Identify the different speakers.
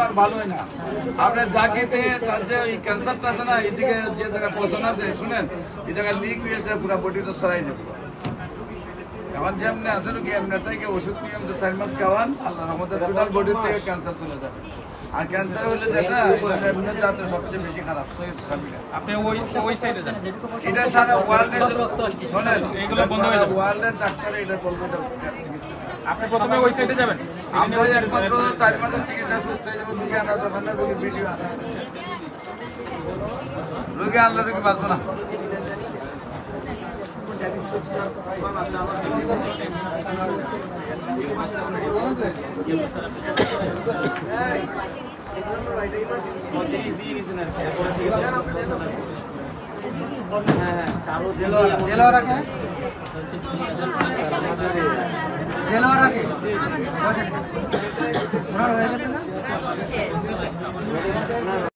Speaker 1: আর ভালো হয় না। আপনার জাগিতে তার যে ওই ক্যান্সারটা আছে না, এইদিকে যে জায়গায় পছন্দ আছে, শুনেন এই জায়গায় লিক হয়েছে, পুরো বডি তো সরাই যাবে। এখন যেমনি আছে কি এমনি থেকে ওষুধ নিয়মিত 4 মাস খাওয়ান, আল্লাহ রহমতে টোটাল বডির থেকে ক্যান্সার চলে যাবে। আর ক্যান্সার হলে যেটা এমনি জাতের সবচেয়ে বেশি খারাপ
Speaker 2: আপনি ওই সাইডে যান।
Speaker 1: এটা সারা ওয়ার্ল্ডের শোনেন, এগুলো বন্ধ হয়ে যাবে। ওয়ার্ল্ডের ডাক্তার এটা বলবে চিকিৎসা।
Speaker 2: আপনি প্রথমে ওই সাইডে যাবেন।
Speaker 1: আমরা একমাত্র 4 মাসের চিকিৎসা সুস্থ হয়ে যাবো। রুগী আনা যখন না রুগী ভিডিও রুগী আনলে রুগী বাঁচবো না।